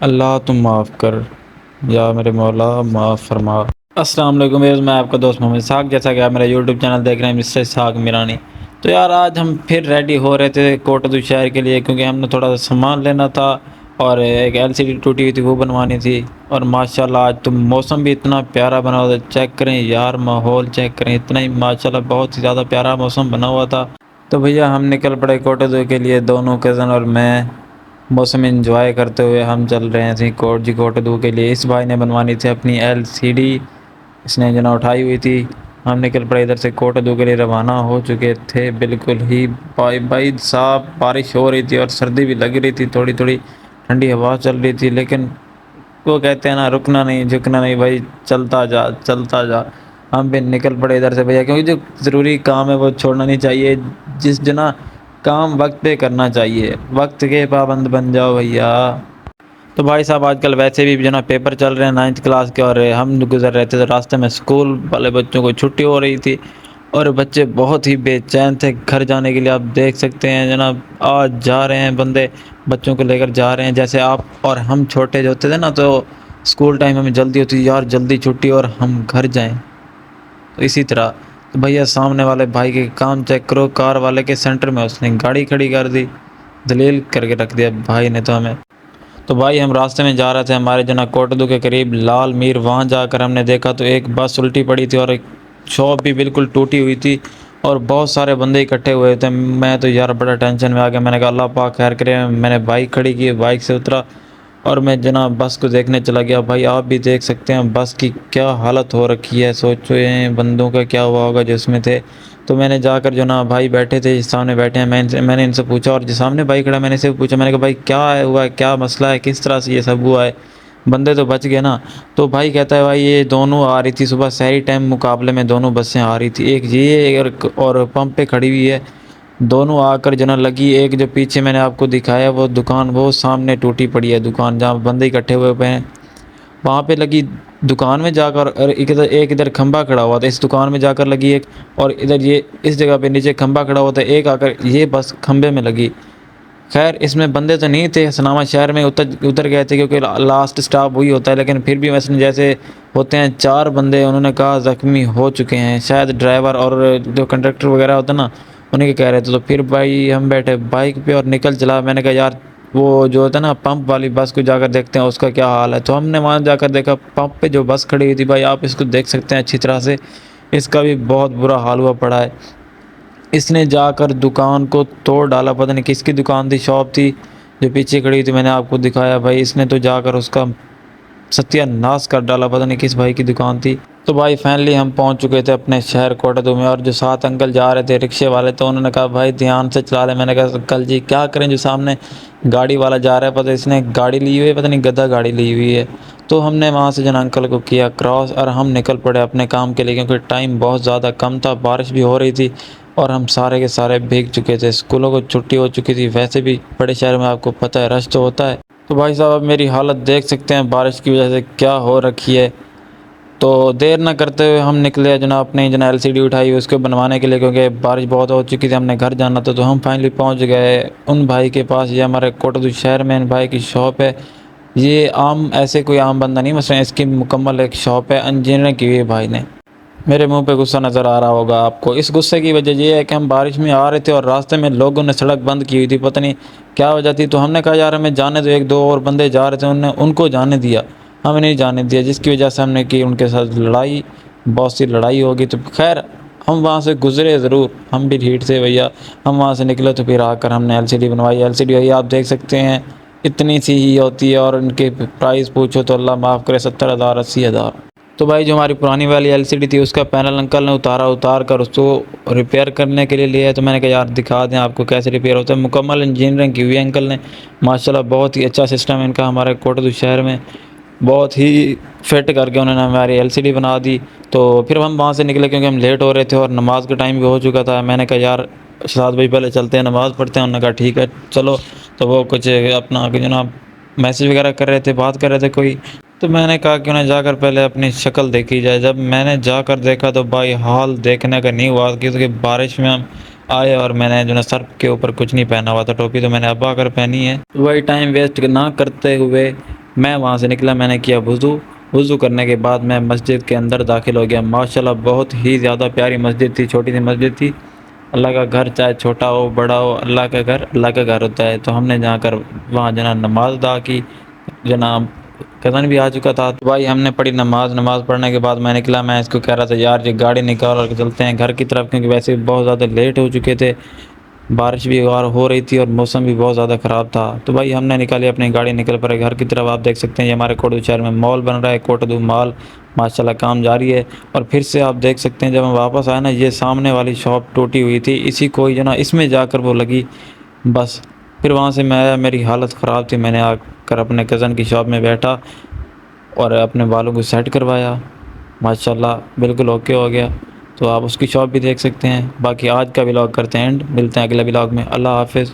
अल्लाह तुम माफ़ कर, या मेरे मौला माफ़ फरमा। अस्सलाम वालेकुम व्यूअर्स, मैं आपका दोस्त मोहम्मद इसहाक़। जैसा कि आप मेरा यूट्यूब चैनल देख रहे हैं मिस्टर इसहाक़ मीरानी। तो यार आज हम फिर रेडी हो रहे थे कोटद्दू शहर के लिए, क्योंकि हमने थोड़ा सा सामान लेना था और एक एलसीडी टूटी हुई थी वो बनवानी थी। और माशाल्लाह आज तो मौसम भी इतना प्यारा बना हुआ था, चेक करें यार, माहौल चेक करें, इतना ही माशाल्लाह बहुत ही ज़्यादा प्यारा मौसम बना हुआ था। तो भैया हम निकल पड़े कोटद्दू के लिए, दोनों कज़न और मैं। मौसम एंजॉय करते हुए हम चल रहे थे कोटद्दू के लिए। इस भाई ने बनवानी थी अपनी एलसीडी, इसने जना उठाई हुई थी। हम निकल पड़े इधर से कोटद्दू के लिए रवाना हो चुके थे। बिल्कुल ही भाई भाई साहब बारिश हो रही थी और सर्दी भी लग रही थी, थोड़ी थोड़ी ठंडी हवा चल रही थी, लेकिन वो कहते हैं ना, रुकना नहीं झुकना नहीं भाई, चलता जा चलता जा। हम भी निकल पड़े इधर से भैया, क्योंकि जो ज़रूरी काम है वो छोड़ना नहीं चाहिए। जिस जना काम वक्त पे करना चाहिए, वक्त के पाबंद बन जाओ भैया। तो भाई साहब आजकल वैसे भी जो ना पेपर चल रहे हैं 9th क्लास के, और हम गुजर रहे थे तो रास्ते में स्कूल वाले बच्चों को छुट्टी हो रही थी और बच्चे बहुत ही बेचैन थे घर जाने के लिए। आप देख सकते हैं जनाब, आज जा रहे हैं बंदे, बच्चों को लेकर जा रहे हैं। जैसे आप और हम छोटे जो होते थे ना, तो स्कूल टाइम हमें जल्दी होती थी यार, जल्दी छुट्टी और हम घर जाएं। तो इसी तरह तो भैया सामने वाले भाई के काम चेक करो, कार वाले के सेंटर में उसने गाड़ी खड़ी कर दी, दलील करके रख दिया भाई ने तो हमें। तो भाई हम रास्ते में जा रहे थे हमारे जना कोटद्दू के करीब लाल मीर, वहाँ जाकर हमने देखा तो एक बस उल्टी पड़ी थी और एक शॉप भी बिल्कुल टूटी हुई थी और बहुत सारे बंदे इकट्ठे हुए थे। मैं तो यार बड़ा टेंशन में आ गया, मैंने कहा अल्लाह पाक खैर करे। मैंने बाइक खड़ी की, बाइक से उतरा और मैं जना बस को देखने चला गया। भाई आप भी देख सकते हैं बस की क्या हालत हो रखी है, सोचो ये बंदों का क्या हुआ होगा जो इसमें थे। तो मैंने जाकर जो ना भाई बैठे थे सामने बैठे हैं, मैंने इनसे पूछा, और जो सामने भाई खड़ा मैंने इसे पूछा, मैंने कहा भाई क्या हुआ है, क्या मसला है, किस तरह से ये सब हुआ है, बंदे तो बच गए ना। तो भाई कहता है भाई ये दोनों आ रही थी सुबह शहरी टाइम मुकाबले में, दोनों बसें आ रही थी, एक ये और पंप पे खड़ी हुई है, दोनों आकर जना लगी। एक जो पीछे मैंने आपको दिखाया वो दुकान, वो सामने टूटी पड़ी है दुकान, जहाँ बंदे इकट्ठे हुए हैं वहाँ पे लगी। दुकान में जाकर, और एक इधर खंभा खड़ा हुआ था, इस दुकान में जाकर लगी एक, और इधर ये इस जगह पे नीचे खंभा खड़ा हुआ था, एक आकर ये बस खंभे में लगी। खैर इसमें बंदे तो नहीं थे, सनामा शहर में उतर उतर गए थे क्योंकि लास्ट स्टॉप वही होता है, लेकिन फिर भी वैसे जैसे होते हैं 4 बंदे, उन्होंने कहा ज़ख्मी हो चुके हैं, शायद ड्राइवर और जो कंडक्टर वगैरह होता ना उन्हीं के कह रहे थे। तो फिर भाई हम बैठे बाइक पे और निकल चला। मैंने कहा यार वो जो होता है ना पंप वाली बस को जाकर देखते हैं उसका क्या हाल है। तो हमने वहाँ जाकर देखा पंप पे जो बस खड़ी हुई थी, भाई आप इसको देख सकते हैं अच्छी तरह से, इसका भी बहुत बुरा हाल हुआ पड़ा है। इसने जाकर दुकान को तोड़ डाला, पता नहीं किसकी दुकान थी, शॉप थी जो पीछे खड़ी थी, मैंने आपको दिखाया। भाई इसने तो जाकर उसका सत्यानाश कर डाला, पता नहीं किस भाई की दुकान थी। तो भाई फाइनली हम पहुंच चुके थे अपने शहर कोटद्दू में, और जो साथ अंकल जा रहे थे रिक्शे वाले, तो उन्होंने कहा भाई ध्यान से चला ले। मैंने कहा अंकल जी क्या करें, जो सामने गाड़ी वाला जा रहा है, पता इसने गाड़ी ली हुई है, पता नहीं गधा गाड़ी ली हुई है। तो हमने वहाँ से जन अंकल को किया क्रॉस और हम निकल पड़े अपने काम के लिए, क्योंकि टाइम बहुत ज़्यादा कम था, बारिश भी हो रही थी और हम सारे के सारे भीग चुके थे, स्कूलों को छुट्टी हो चुकी थी। वैसे भी बड़े शहर में आपको पता है रश तो होता है। तो भाई साहब अब मेरी हालत देख सकते हैं बारिश की वजह से क्या हो रखी है। तो देर ना करते हुए हम निकले जनाब, अपनी जना एलसीडी उठाई उसको बनवाने के लिए, क्योंकि बारिश बहुत हो चुकी थी, हमने घर जाना था। तो हम फाइनली पहुंच गए उन भाई के पास, ये हमारे कोटद्दू शहर में इन भाई की शॉप है। ये आम ऐसे कोई आम बंदा नहीं, मसलन इसकी मुकम्मल एक शॉप है, इंजीनियरिंग की हुई है भाई ने। मेरे मुंह पे गुस्सा नज़र आ रहा होगा आपको, इस गुस्से की वजह ये है कि हम बारिश में आ रहे थे और रास्ते में लोगों ने सड़क बंद की हुई थी, पता नहीं क्या वजह थी। तो हमने कहा यार हमें जाने दो, एक दो और बंदे जा रहे थे, उनने उनको जाने दिया, हमें नहीं जाने दिया, जिसकी वजह से हमने की उनके साथ लड़ाई, बहुत सी लड़ाई होगी। तो खैर हम वहाँ से गुजरे ज़रूर, हम भी हीट से भैया। हम वहाँ से निकले तो फिर आकर हमने एलसीडी बनवाई। एलसीडी वही आप देख सकते हैं इतनी सी ही होती है, और इनके प्राइस पूछो तो अल्लाह माफ़ करे 70,000 80,000। तो भाई जो हमारी पुरानी वाली एलसीडी थी उसका पैनल अंकल ने उतार कर उसको रिपेयर करने के लिए लिया है। तो मैंने कहा यार दिखा दें आपको कैसे रिपेयर होता है, मुकम्मल इंजीनियरिंग की हुई है अंकल ने, माशाल्लाह बहुत ही अच्छा सिस्टम है इनका। हमारे कोटद्दू शहर में बहुत ही फिट करके उन्होंने हमारी एलसीडी बना दी। तो फिर हम वहाँ से निकले क्योंकि हम लेट हो रहे थे और नमाज का टाइम भी हो चुका था। मैंने कहा यार 7 बजे पहले चलते हैं, नमाज़ पढ़ते हैं। उन्होंने कहा ठीक है चलो। तो वो कुछ अपना जनाब मैसेज वगैरह कर रहे थे, बात कर रहे थे कोई। तो मैंने कहा क्यों ना जाकर पहले अपनी शक्ल देखी जाए। जब मैंने जाकर देखा तो भाई हाल देखने का नहीं हुआ, क्योंकि बारिश में हम आए और मैंने जो ना सर के ऊपर कुछ नहीं पहना हुआ था, टोपी तो मैंने अब आकर पहनी है। तो वही टाइम वेस्ट ना करते हुए मैं वहाँ से निकला, मैंने किया वज़ू। वज़ू करने के बाद मैं मस्जिद के अंदर दाखिल हो गया। माशाल्लाह बहुत ही ज़्यादा प्यारी मस्जिद थी, छोटी सी मस्जिद थी। अल्लाह का घर चाहे छोटा हो बड़ा हो, अल्लाह का घर अल्लाह का घर होता है। तो हमने जाकर वहाँ जना नमाज अदा की। जनाब कज़न भी आ चुका था, तो भाई हमने पढ़ी नमाज। नमाज पढ़ने के बाद मैं निकला। मैं इसको कह रहा था यार ये गाड़ी निकाल और चलते हैं घर की तरफ, क्योंकि वैसे भी बहुत ज़्यादा लेट हो चुके थे। बारिश भी और हो रही थी और मौसम भी बहुत ज़्यादा ख़राब था। तो भाई हमने निकाली अपनी गाड़ी, निकल पड़े घर की तरफ। आप देख सकते हैं ये हमारे कोटद्दू शहर में मॉल बन रहा है, कोटद्दू मॉल। माशाल्लाह काम जारी है। और फिर से आप देख सकते हैं जब हम वापस आए ना, ये सामने वाली शॉप टूटी हुई थी, इसी को ही जो ना इसमें जाकर वो लगी बस। फिर वहाँ से मैं आया, मेरी हालत ख़राब थी। मैंने आकर अपने कज़न की शॉप में बैठा और अपने बालों को सेट करवाया। माशाल्लाह बिल्कुल ओके हो गया। तो आप उसकी शॉप भी देख सकते हैं। बाकी आज का व्लॉग करते हैं एंड, मिलते हैं अगले व्लॉग में। अल्लाह हाफ़िज़।